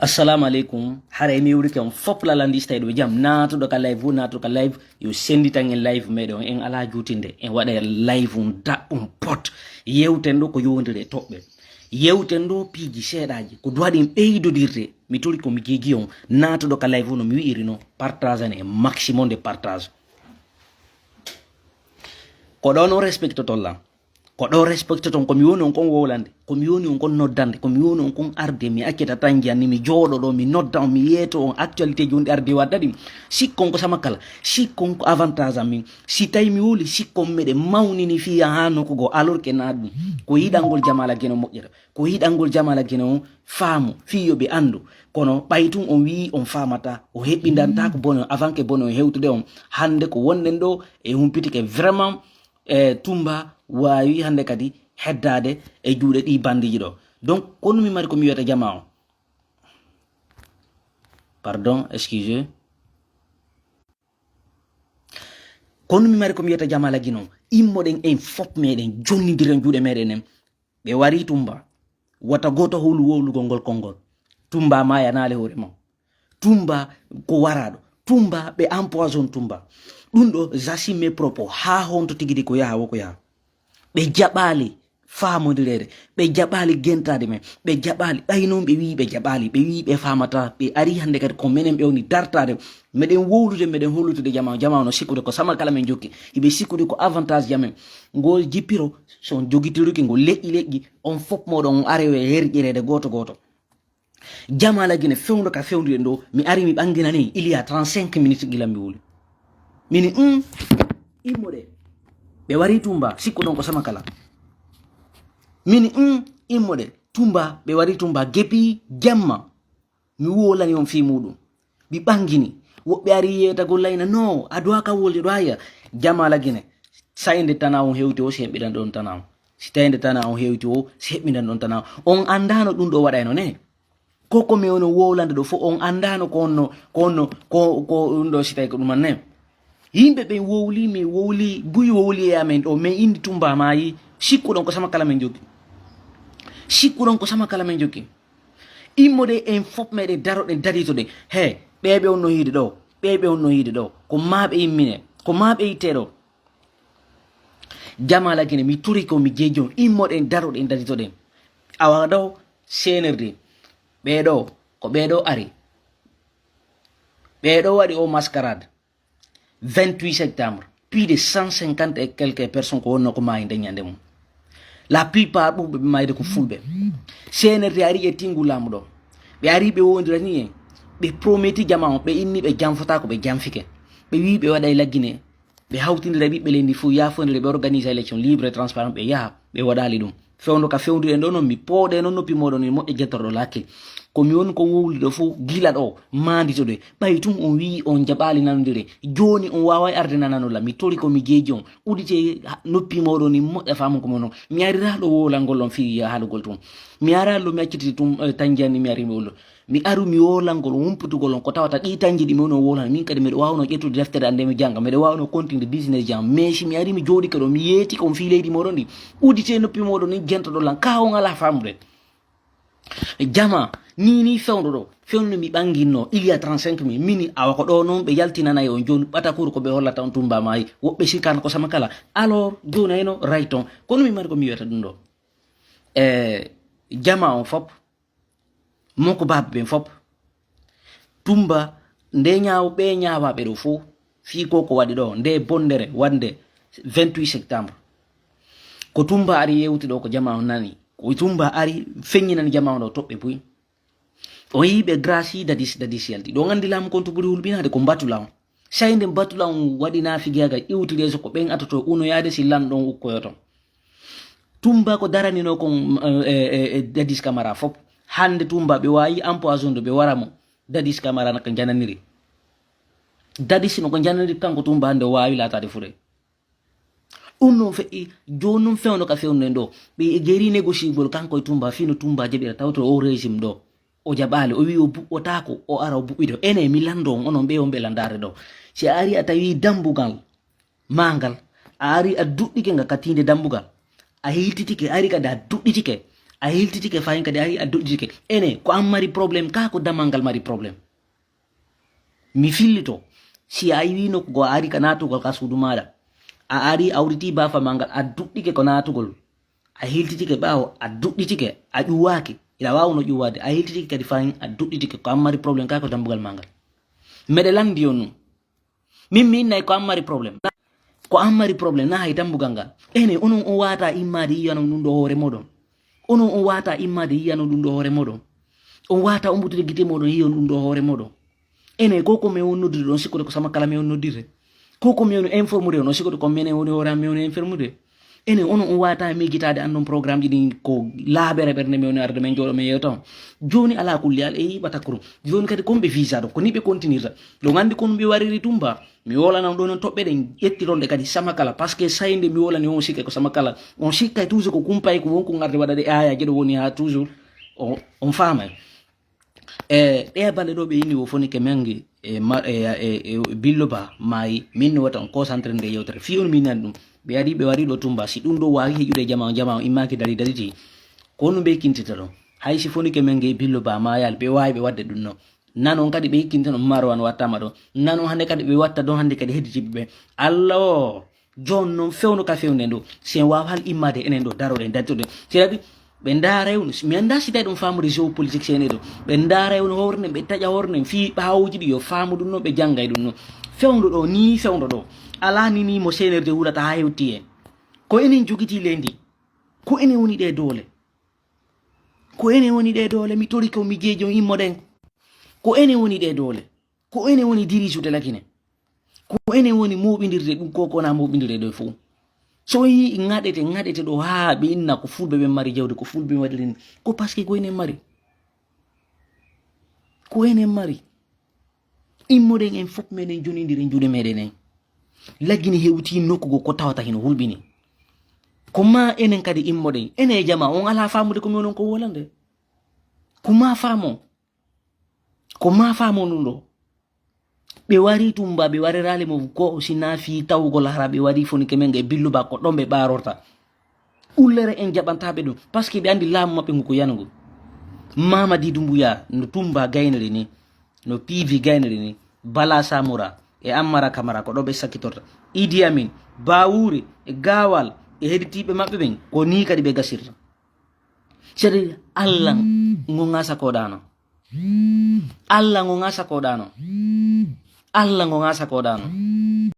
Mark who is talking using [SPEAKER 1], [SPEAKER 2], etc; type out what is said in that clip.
[SPEAKER 1] Assalamu alaikum. Hara emi wuri kam fop la landi stay do jam nato do ka live yo sendi tan en live medo en ala jutinde en wada live da pot yewten do ko yondire tobbe yewten do piji sedaji ko duwadi beydo dirte mi toli ko mi gigi on nato do ka live no mi wiiri no partage en maximum de partage ko dono respecto tolla ko do respecto ton ko mi woni on kon wolande ko mi woni on kon noddande ko mi woni on kon arde mi akita tangiani mi jodo do mi nodda mi yeto on actualité jondi arde wadadi sikkon ko sama kala sikkon ko avantage amin si tay mi woli sikkon mede mawnini fi hano ko go alors que nadu ko yidangol jamala geno mojjere ko yidangol jamala geno faamu fi yobe andu kono baytun on wi on famata o hebindanta ko bono avant que bono hewtude on hande ko wonnen do e humpitike vraiment tumba wawi hande kadi heddade e juude di bandiji do donc kono mi mari ko mi wiyata jamao pardon excusez kono mi mari ko mi wiyata jamala gino immoden en fop meden jonnidiren juude meden be wari tumba wata goto holu wolugo ngol kongol tumba ma yanale hore mo tumba ko warado tumba be empoison tumba dundo jasime propos ha honto tigidi ko yaha woko yaha be jabali famodirede be jabali gentade men be jabali baynon be wi be jabali be wi be famata be ari hande kadi ko menen be woni dartade meden wowlude meden holutude jama no sikude ko sama kala men jokki ibe sikude ko avantage jamen ngol jipiro son jogitiruki ngol leƴƴi on fop modon arewe herjirede goto jama la gene fewndo ka fewndi ndo mi ari mi banginani il y a 35 minutes gilambi wuli mini imode be wari tumba sikko don ko sama kala mini imode tumba be wari tumba gepi jamma mi wolani on fi mudum bi bangini wobbe ari yeta gollaina no adwa ka wolde do aya jama la gene sayende tana on hewti o sembe dan don tana sitende tana on hewti o sembe dan don tana on andano dum do wadayno ne koko me wono wolande do fo on andano ko ndo sitay ko dum ne yimbe be wowli mi wowli buy wowli amen o me indi tumba mayi sikku don ko sama kala men jogi sikku don ko sama kala men jogi immode en fop mede daro den dadito de he bebe on no yide do ko mabe immine ko mabe itedo jamala gene mi turi ko mi jejon immode en daro den dadito de awa do senerde bedo ko bedo ari bedo wadi o mascarade 28 septembre, plus de 150 et quelques personnes qui ont été la plupart ont été fulbe. CNRD ari e tingulam do. Be ari be wondira ni be prometi jama be inni be jamfata ko be jamfike. Be wi be wada la Guinée. Be hawtindira bi be lendi fu ya fondire be organiser élection libre et transparent be ya be wadali dum. Fewndo ka fewndire non mi pode non nopi modon ni mo e gettordo lakki. Ko mi won ko wowli do fu gila do mandi to de baytum on wi on jabali nanondire joni on wawa arde nanano la mi tori ko mi gejon udite noppi modo ni mo e famu ko mono mi ari ra do wola ngol fi ya halugol tum mi ara lo mi acciti tum tanjani mi ari wolo mi aru mi wola ngol wumputugol ko tawata di tanji di mono wola min kadi mi wawno ƴettude deftere ande mi janga mi wawno continue business jam mais mi ari mi jodi ko mi yeti ko fi leydi modo ndi udite noppi modo ni gento do lan ka on ala famde jama ni fewndo do fewndo mi bangino il y a 35 minutes mini awako do non be yaltinana yo joni batakuru ko be hollata on tumba mai wobbe sikan ko sama kala alors joni eno rayton kono mi mari ko mi weta dum do jama on fop moko bab ben fop tumba nde nyaaw be nyaawa be do fo fi ko wadi do nde bondere wande 28 septembre ko tumba ari yewti do ko jama on nani ko tumba ari feññinani jama do tobbe buy o yibe grâce dadis yalti do ngandi lam konto buri hulbinade ko batulaw sayde batulaw wadi na fi gaga iwtide so ko ben atoto uno yaade si lan don ukko yoto tumba ko darani no kon dadis camara fop hande tumba be wayi empoison do be waramo dadis camara nak jananiri dadis no ko jananiri kanko tumba hande wayi latade fure uno fe jonum fewno ka fewno ndo be geri négociable kanko tumba fino tumba jebira tawto o régime do o jabali o wi o bu'otako o ara o bu'ido ene mi lando onon be on be landare do si ari atawi dambugal mangal ari a duddike nga katinde dambugal a hititike ari kada dudditike a heltitike fayin kadi a doƴƴitike ene ko an mari probléme ka ko damal mari probléme mi fillito si a wino go ari ka natugol ka suudu maɗa a ari awriti bafa mangal a duɗɗike ko natugol a heltitike ɓawo a duɗɗitike a ƴuwaki ila wawno ƴuwade a heltitike kadi fayin a duɗɗitike ko an mari probléme ka ko dambugal mangal meɗe landi on num min nayi ko an mari probléme na hay dambugal ngal ene onon on wata immade yiyanon ɗum ɗo hoore moɗon onon on wata immade yiyanon ɗum ɗo hoore moɗon on wata umbutude guite moɗon yiyon ɗum ɗo hoore moɗon ene koko mi on noddude ɗon sikkude ko sama kala mi on noddirde koko mi on informude on sikkude ko minen woni hoore am mi on informude ene onon on wata migitade andon programme ɗiɗi ko laaɓere ɓerde mi woni arde men jooɗo men yewtan joni ala kulli al e yiɓata koro joni kadi komɓe visa ɗo ko ni ɓe continirta ɗo gandi kono mbi wariri tumba mi wolanam ɗo noon toɓɓe ɗen ƴettironɗe kadi sama kala par ce que sayde mi wolani on sikka ko sama kala on sikkay toujours ko kumpay ko wonko garde waɗade ayaji ɗo woni ha toujours on famay ɗe balɗe ɗo ɓe yini wo foni ke mengi billo ba maayi min no wata on concentré nde yewtere fi on minani ɗum ɓe wari ɗo tumba si ɗum ɗo wawi heƴude jama immaki dariti kono ɓe kintita ɗon hay si foni ke mengi billo ba mayal ɓe wawi ɓe wadde ɗum no nanon kadi ɓe hikkinta no marwan wattama ɗo nanon hande kadi ɓe watta ɗon hande kadi hedditiɓe ɓe allah o jon noon fewno ka fewne ɗo sen wawa hal immade enen ɗo daroɗen dattude c'est-à-dire ɓe ndarewno mi anda si tawi ɗum famude géopolitique sene ɗo ɓe ndarewno hoore ɓe taƴa hoore fi ɓawuji ɗi yo faamu ɗum no ɓe janggay ɗum no fewndo ɗo ni fewndo ɗo ala ni mo senerde wurata ha hewti en ko enen jogiti lendi ko enen woni ɗe doole ko enen woni ɗe doole mi tori ko mi jeejo immoɗen ko enen woni ɗe doole ko enen woni dirisude lakine ko enen woni moɓidirde ɗum ko kona moɓidirde ɗo fof so yi gaɗete ɗo ha ɓe inna ko fulɓe ɓen mari jawdi ko fulɓe waɗirin ko par ce que ko enen mari immoɗen en fof meɗen jonidiri juuɗe meɗen en laggini hewti nokkugo ko tawata hino hulɓini ko ma enen kadi immoɗen ene jama on ala famude komi onon ko wolande ko ma famo ɗum ɗo ɓe wari tumba ɓe warirali mo ko sina fi tawugol hara ɓe wari foni kemen e billuba ko ɗon ɓe ɓarorta ullere en jaɓantaɓe ɗum par ce que ɓe andi laamu maɓɓe ngu ko yanugo Mamadi Doumbouya no tumba gaynere ni no piivi gaynere ni Bala Samoura e Ammara Camara ko ɗo ɓe sakkitorta Idi Amin Bawuri e Gawal e heɗitiɓe maɓɓe ɓen ko ni kadi ɓe gasirta c'est-à-dire Allah ngo ngasa koɗano Allah ngo ngasa koɗano